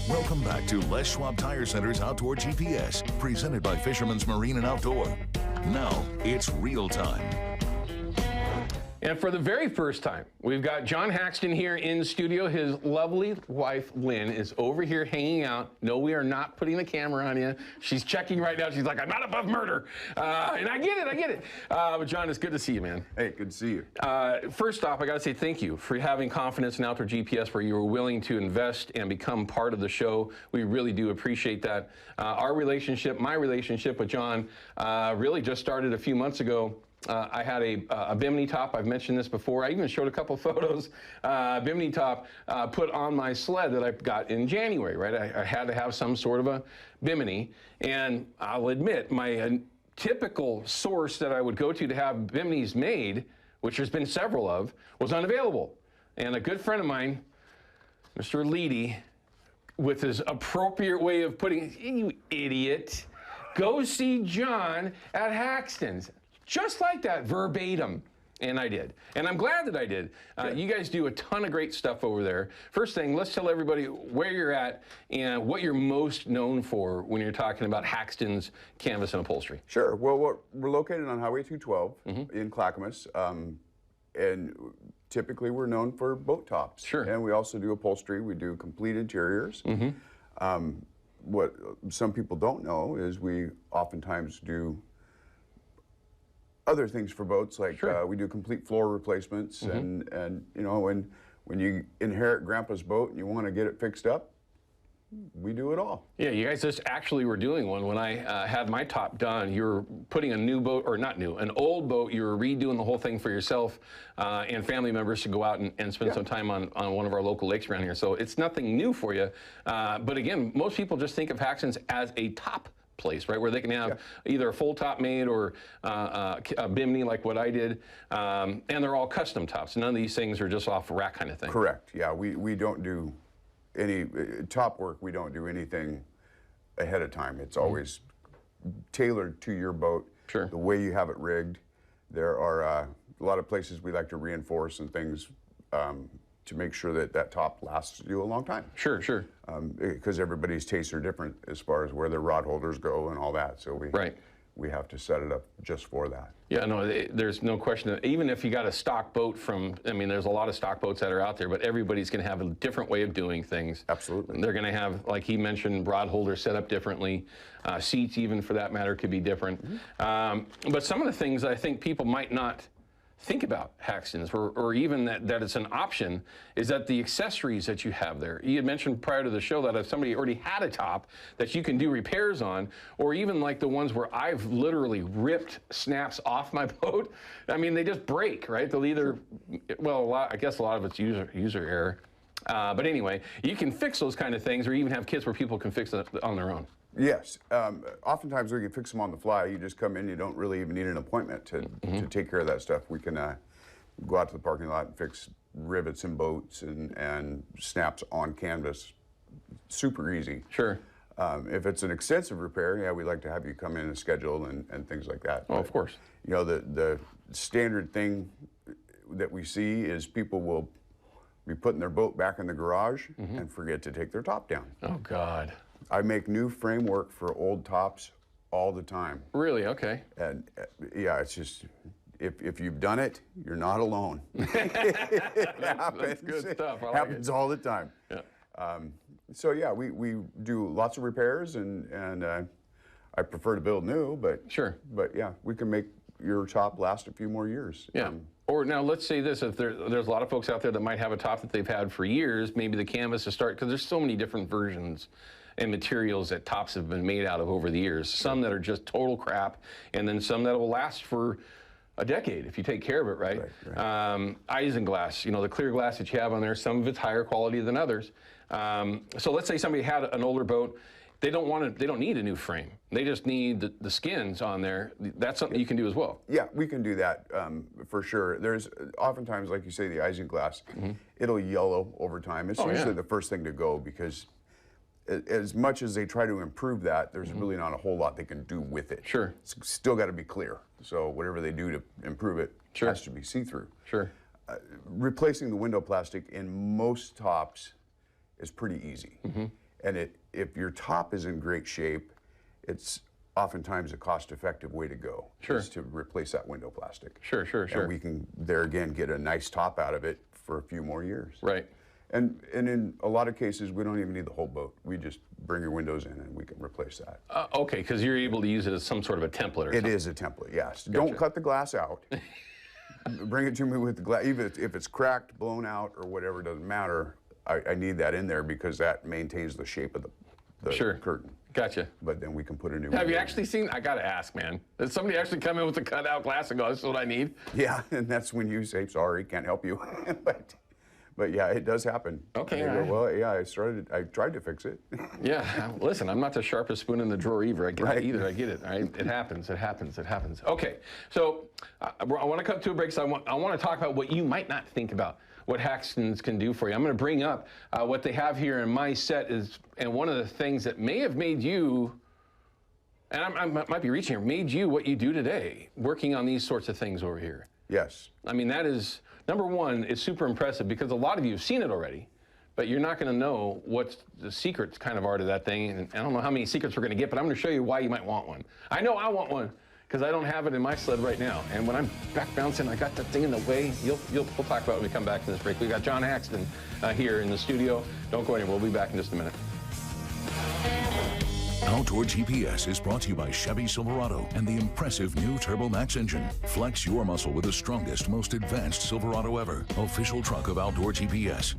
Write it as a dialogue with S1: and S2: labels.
S1: Welcome back to Les Schwab Tire Center's Outdoor GPS, presented by Fisherman's Marine and Outdoor. Now, it's real time.
S2: And for the very first time, we've got John Haxton here in studio. His lovely wife, Lynn, is over here hanging out. No, we are not putting the camera on you. She's checking right now. She's like, I'm not above murder. And I get it. But John, it's good to see you, man.
S3: Hey, good to see you.
S2: First off, I got to say thank you for having confidence in Outdoor GPS where you were willing to invest and become part of the show. We really do appreciate that. Our relationship, my relationship with John, really just started a few months ago. I had a Bimini top. I've mentioned this before. I even showed a couple photos. Bimini top put on my sled that I got in January, right? I had to have some sort of a Bimini. And I'll admit, my typical source that I would go to have Biminis made, which there's been several of, was unavailable. And a good friend of mine, Mr. Leedy, with his appropriate way of putting it, you idiot, go see John at Haxton's. Just like that, verbatim. And I did. And I'm glad that I did. You guys do a ton of great stuff over there. First thing, let's tell everybody where you're at and what you're most known for when you're talking about Haxton's Canvas and Upholstery.
S3: Sure. Well, we're located on Highway 212 in Clackamas. And typically we're known for boat tops.
S2: Sure.
S3: And we also do upholstery. We do complete interiors. What some people don't know is we oftentimes do other things for boats, like we do complete floor replacements, and you know, when you inherit Grandpa's boat and you want to get it fixed up, we do it all. Yeah,
S2: you guys just actually were doing one when I had my top done. You were putting a new boat, or not new, an old boat. You were redoing the whole thing for yourself and family members to go out and spend some time on one of our local lakes around here. So it's nothing new for you. But again, most people just think of Haxton's as a top place, right, where they can have either a full top made or a Bimini like what I did, and they're all custom tops. None of these things are just off the rack kind of thing.
S3: Correct. Yeah, we don't do any top work. We don't do anything ahead of time. It's always tailored to your boat, the way you have it rigged. There are a lot of places we like to reinforce and things to make sure that that top lasts you a long time.
S2: Sure.
S3: Because everybody's tastes are different as far as where their rod holders go and all that. So we have to set it up just for that.
S2: Yeah, no, there's no question that even if you got a stock boat from, I mean, there's a lot of stock boats that are out there, but everybody's going to have a different way of doing things.
S3: Absolutely.
S2: And they're going to have, like he mentioned, rod holders set up differently. Seats, even for that matter, could be different. But some of the things I think people might not think about Haxton's, or even that it's an option, is that the accessories that you have there. You had mentioned prior to the show that if somebody already had a top that you can do repairs on, or even like the ones where I've literally ripped snaps off my boat. I mean, they just break, right? They'll either, well, I guess a lot of it's user error. But anyway, you can fix those kind of things, or even have kits where people can fix it on their own.
S3: Yes. Oftentimes we can fix them on the fly. You just come in, you don't really even need an appointment to take care of that stuff. We can go out to the parking lot and fix rivets and boats and snaps on canvas. Super easy.
S2: Sure.
S3: If it's an extensive repair, yeah, we'd like to have you come in and schedule and things like that.
S2: Oh, of course.
S3: You know, the standard thing that we see is people will be putting their boat back in the garage and forget to take their top down.
S2: Oh, God.
S3: I make new framework for old tops all the time.
S2: Really? Okay.
S3: And yeah, it's just, if you've done it, you're not alone. It happens.
S2: That's good stuff. I like
S3: happens
S2: it.
S3: all the time.
S2: Yeah.
S3: So yeah, we do lots of repairs, and I prefer to build new, but But yeah, we can make your top last a few more years.
S2: Yeah. Or now let's say this, if there's a lot of folks out there that might have a top that they've had for years, maybe the canvas to start, because there's so many different versions and materials that tops have been made out of over the years. Some that are just total crap, and then some that will last for a decade if you take care of it right. Isinglass, you know, the clear glass that you have on there, some of it's higher quality than others. So let's say somebody had an older boat. They don't need a new frame. They just need the skins on there. That's something you can do as well.
S3: Yeah, we can do that for sure. There's oftentimes, like you say, the isinglass, it'll yellow over time. It's usually the first thing to go, because as much as they try to improve that, there's really not a whole lot they can do with it.
S2: Sure.
S3: It's still got to be clear. So whatever they do to improve it has to be see-through.
S2: Sure.
S3: Replacing the window plastic in most tops is pretty easy. And if your top is in great shape, it's oftentimes a cost-effective way to go.
S2: Sure.
S3: Is to replace that window plastic.
S2: Sure, sure, sure.
S3: And we can, there again, get a nice top out of it for a few more years.
S2: Right.
S3: And in a lot of cases, we don't even need the whole boat. We just bring your windows in and we can replace that.
S2: Okay, because you're able to use it as some sort of a template or something.
S3: It is a template, yes. Don't cut the glass out. Bring it to me with the glass. Even if it's cracked, blown out, or whatever, doesn't matter. I need that in there because that maintains the shape of the
S2: Sure.
S3: curtain.
S2: Gotcha.
S3: But then we can put a new.
S2: Have you actually seen? I gotta ask, man. Did somebody actually come in with a cutout glass and go, "This is what I need"?
S3: Yeah, and that's when you say, "Sorry, can't help you." But yeah, it does happen.
S2: Okay.
S3: And they go, well, yeah, I tried to fix it.
S2: Yeah. Listen, I'm not the sharpest spoon in the drawer either. I get
S3: Right.
S2: it either. I get it. All right. It happens. It happens. It happens. Okay. So I want to cut to a break. So I want to talk about what you might not think about. What Haxtons can do for you. I'm going to bring up what they have here in my set and one of the things that may have made you, and I might be reaching here, made you what you do today, working on these sorts of things over here.
S3: Yes.
S2: I mean, that is, number one, it's super impressive because a lot of you have seen it already, but you're not going to know what the secrets kind of are to that thing. And I don't know how many secrets we're going to get, but I'm going to show you why you might want one. I know I want one because I don't have it in my sled right now. And when I'm back bouncing, I got that thing in the way. We'll talk about it when we come back from this break. We got John Haxton here in the studio. Don't go anywhere. We'll be back in just a minute.
S1: Outdoor GPS is brought to you by Chevy Silverado and the impressive new Turbo Max engine. Flex your muscle with the strongest, most advanced Silverado ever. Official truck of Outdoor GPS.